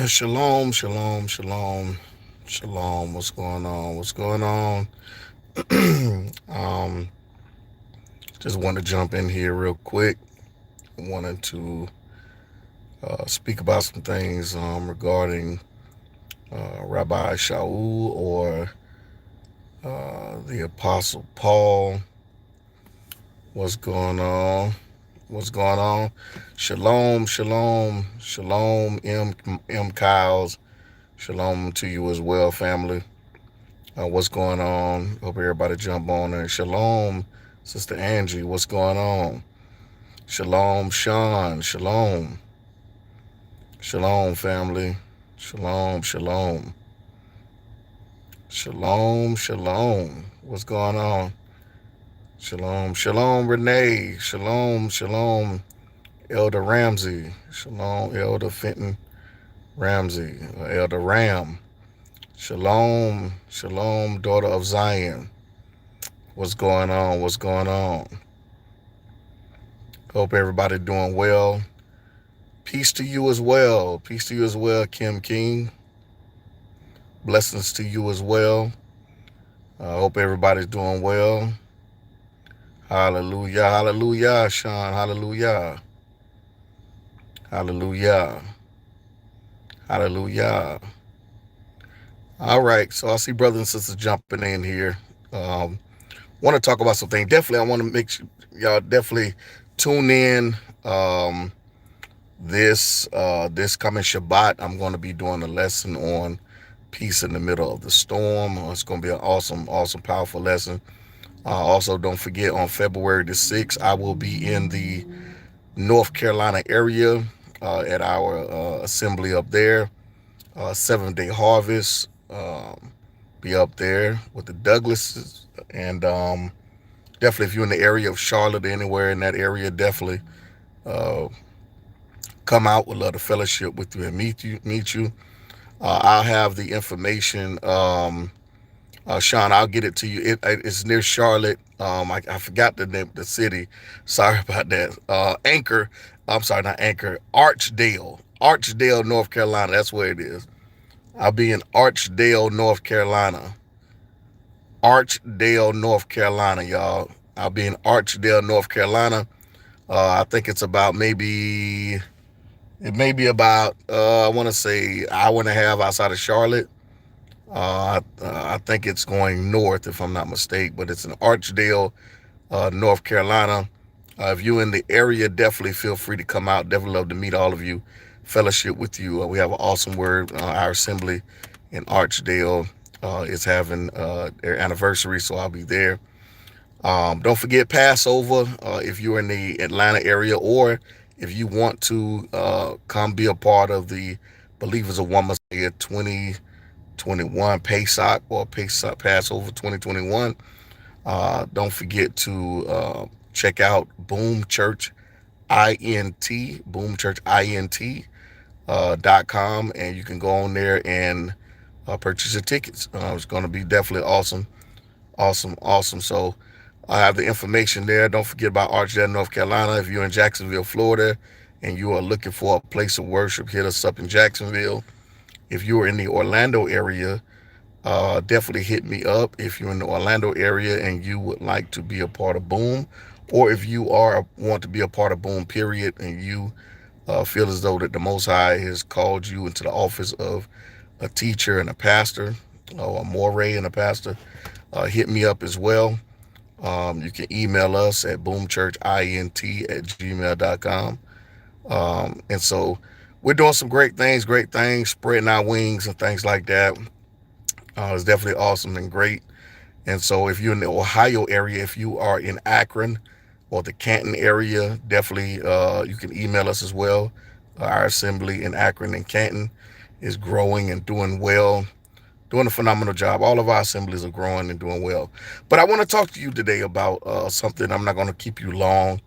Shalom, shalom, shalom, shalom. What's going on? What's going on? um, just want to jump in here real quick. Wanted to speak about some things regarding Rabbi Shaul or the Apostle Paul. What's going on? What's going on? Shalom, shalom, shalom, M Kyles. Shalom to you as well, family. What's going on? Hope everybody jump on there. Shalom, Sister Angie. What's going on? Shalom, Sean. Shalom. Shalom, family. Shalom, shalom. Shalom, shalom. What's going on? Shalom, shalom, Renee. Shalom, shalom, Elder Ramsey. Shalom, Elder Fenton Ramsey. Elder Ram. Shalom, shalom, daughter of Zion. What's going on? What's going on? Hope everybody doing well. Peace to you as well. Peace to you as well, Kim King. Blessings to you as well. I hope everybody's doing well. Hallelujah. Hallelujah, Sean. Hallelujah. Hallelujah. Hallelujah. All right. So I see brothers and sisters jumping in here. Um, want to talk about something. Definitely, I want to make sure y'all definitely tune in. This coming Shabbat, I'm going to be doing a lesson on peace in the middle of the storm. It's going to be an awesome, awesome, powerful lesson. Also, don't forget on February the 6th, I will be in the North Carolina area at our assembly up there. 7-day harvest. Be up there with the Douglases. And definitely, if you're in the area of Charlotte, anywhere in that area, definitely uh, come out. We'd love to fellowship with you and meet you. I'll have the information. Sean, I'll get it to you. It's near Charlotte. I forgot the name of the city. Sorry about that. Anchor. I'm sorry, not Anchor. Archdale. Archdale, North Carolina. That's where it is. I'll be in Archdale, North Carolina. Archdale, North Carolina, y'all. I'll be in Archdale, North Carolina. I think it's about maybe it may be about I want to say hour and a half outside of Charlotte. I think it's going north, if I'm not mistaken, but it's in Archdale, North Carolina. If you're in the area, definitely feel free to come out. Definitely love to meet all of you, fellowship with you. We have an awesome word. Our assembly in Archdale is having their anniversary, so I'll be there. Don't forget Passover if you're in the Atlanta area, or if you want to come be a part of the Believers of One Messiah 2021 Pesach or Pesach Passover 2021. Don't forget to check out Boom Church INT, Boom Church INT .com, and you can go on there and purchase your tickets. It's going to be definitely awesome, awesome, awesome. So I have the information there. Don't forget about Archdale, North Carolina. If you're in Jacksonville, Florida, and you are looking for a place of worship, hit us up in Jacksonville. If you are in the Orlando area, definitely hit me up if you're in the Orlando area and you would like to be a part of Boom, or if you want to be a part of Boom, period, and you feel as though that the Most High has called you into the office of a teacher and a pastor, or a Moreh and a pastor. Hit me up as well. You can email us at boomchurchint@gmail.com. And so we're doing some great things, spreading our wings and things like that. It's definitely awesome and great. And so if you're in the Ohio area, if you are in Akron or the Canton area, definitely you can email us as well. Our assembly in Akron and Canton is growing and doing well, doing a phenomenal job. All of our assemblies are growing and doing well. But I want to talk to you today about something. I'm not going to keep you long.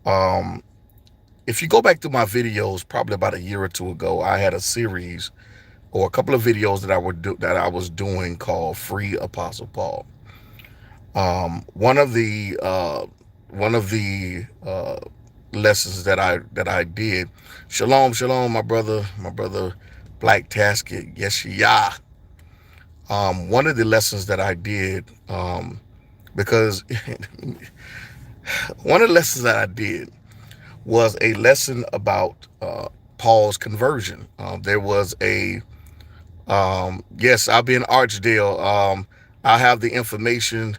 Um, if you go back to my videos, probably about a year or two ago, I had a series or a couple of videos that I was doing called Free Apostle Paul. One of the lessons that I did. Shalom, shalom, my brother Black Tasket. Yes, yeah. One of the lessons that I did, because one of the lessons that I did was a lesson about Paul's conversion. There was a yes, I'll be in Archdale. I'll have the information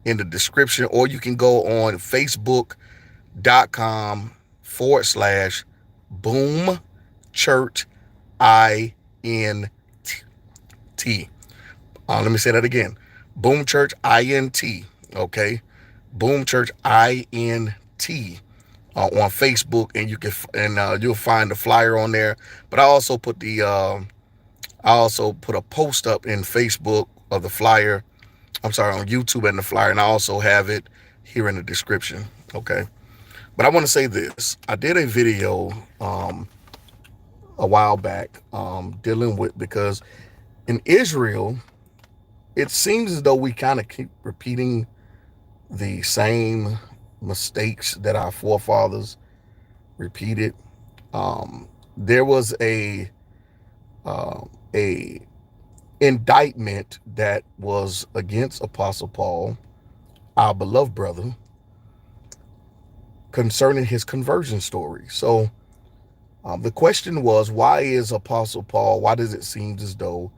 in the description, or you can go on facebook.com/boom church INT. Let me say that again. Boom Church INT. Okay. Boom Church INT on Facebook, and you can you'll find the flyer on there. But I also put a post up in Facebook of the flyer. I'm sorry, on YouTube and the flyer, and I also have it here in the description. Okay. But I want to say this. I did a video a while back dealing with, because in Israel, it seems as though we kind of keep repeating the same mistakes that our forefathers repeated. There was a indictment that was against Apostle Paul, our beloved brother, concerning his conversion story. So the question was, why is Apostle Paul? Why does it seem as though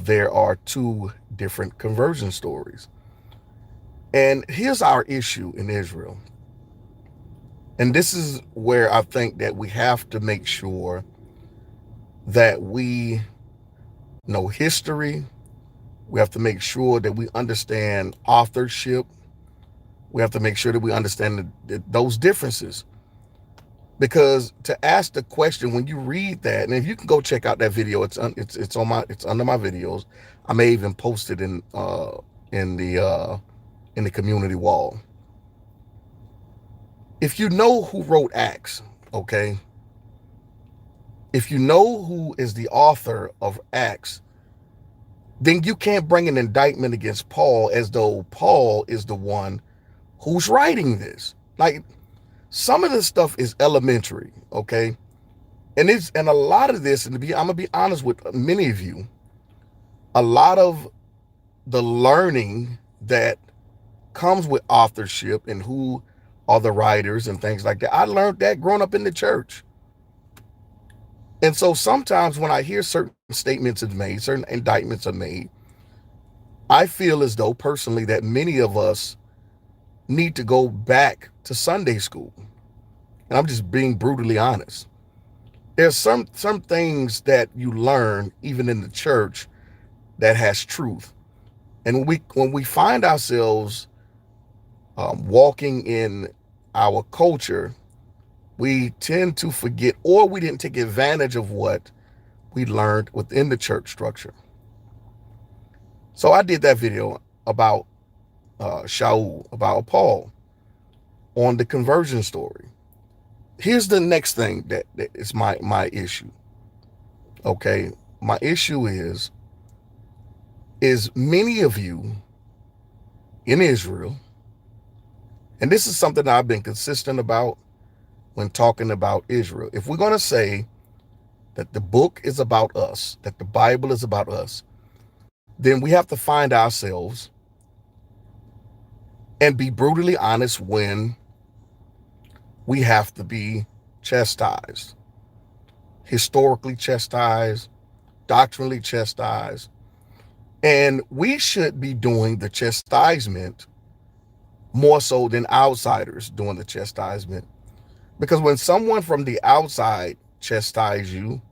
there are two different conversion stories? And here's our issue in Israel. And this is where I think that we have to make sure that we know history. We have to make sure that we understand authorship. We have to make sure that we understand those differences. Because to ask the question, when you read that, and if you can go check out that video, it's under my videos. I may even post it in the community wall. If you know who wrote Acts, okay, if you know who is the author of Acts, then you can't bring an indictment against Paul as though Paul is the one who's writing this. Like, some of this stuff is elementary, okay? And a lot of this, and I'm gonna be honest with many of you, a lot of the learning that comes with authorship and who are the writers and things like that, I learned that growing up in the church. And so sometimes when I hear certain statements are made, certain indictments are made, I feel as though personally that many of us need to go back to Sunday school. And I'm just being brutally honest. There's some things that you learn even in the church that has truth. And when we find ourselves walking in our culture, we tend to forget, or we didn't take advantage of what we learned within the church structure. So I did that video about Shaul, about Paul, on the conversion story. Here's the next thing that is my issue. Okay, my issue is many of you in Israel, and this is something I've been consistent about when talking about Israel. If we're going to say that the book is about us, that the Bible is about us, then we have to find ourselves and be brutally honest when we have to be chastised, historically chastised, doctrinally chastised. And we should be doing the chastisement more so than outsiders doing the chastisement. Because when someone from the outside chastise you,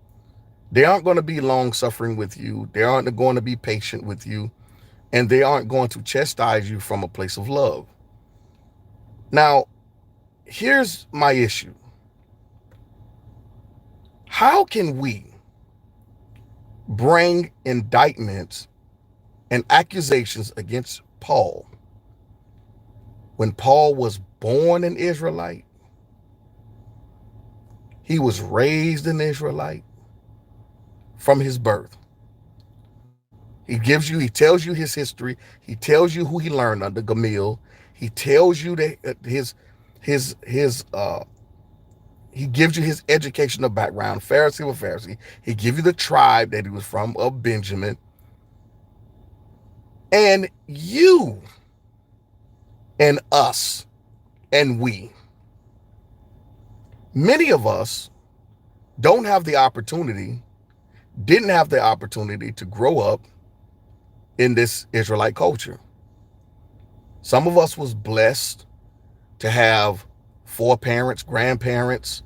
they aren't going to be long suffering with you. They aren't going to be patient with you. And they aren't going to chastise you from a place of love. Now, here's my issue. How can we bring indictments and accusations against Paul when Paul was born an Israelite? He was raised an Israelite from his birth. He tells you his history. He tells you who he learned under Gamil. He tells you that his He gives you his educational background. Pharisee was Pharisee. He gives you the tribe that he was from of Benjamin. And you and us and we, many of us don't have the opportunity, didn't have the opportunity to grow up in this Israelite culture. Some of us was blessed to have foreparents, grandparents,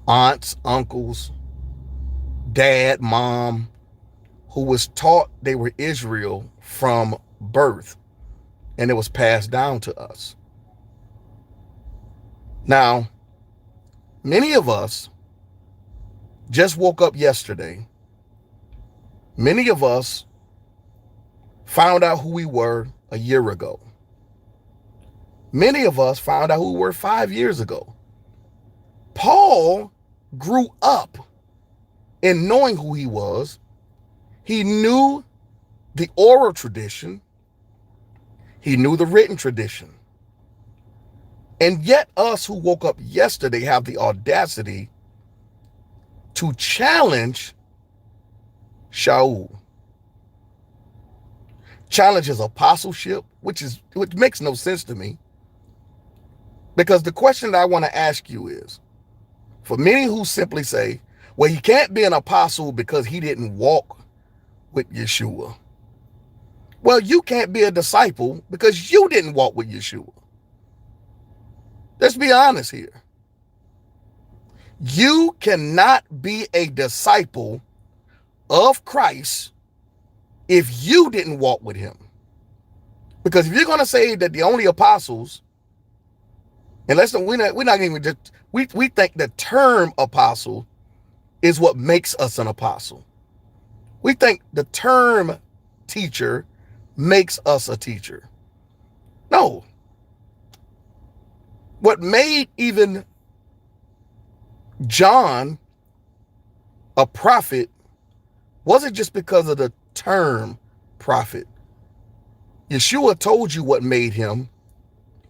aunts, uncles, dad, mom, who was taught they were Israel from birth, and it was passed down to us. Now, many of us just woke up yesterday. Many of us found out who we were a year ago. Many of us found out who we were 5 years ago. Paul grew up in knowing who he was. He knew the oral tradition. He knew the written tradition. And yet us who woke up yesterday have the audacity to challenge Shaul. Challenge his apostleship, which makes no sense to me. Because the question that I want to ask you is, for many who simply say, well, he can't be an apostle because he didn't walk with Yeshua. Well, you can't be a disciple because you didn't walk with Yeshua. Let's be honest here. You cannot be a disciple of Christ if you didn't walk with him. Because if you're going to say that the only apostles, and we're not even just, we think the term apostle is what makes us an apostle. We think the term teacher makes us a teacher. No. What made even John a prophet wasn't just because of the term prophet. Yeshua told you what made him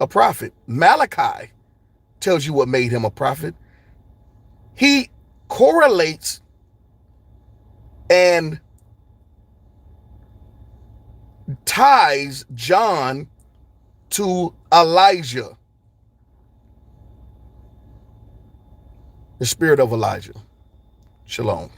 a prophet. Malachi tells you what made him a prophet. He correlates and ties John to Elijah, the spirit of Elijah. Shalom.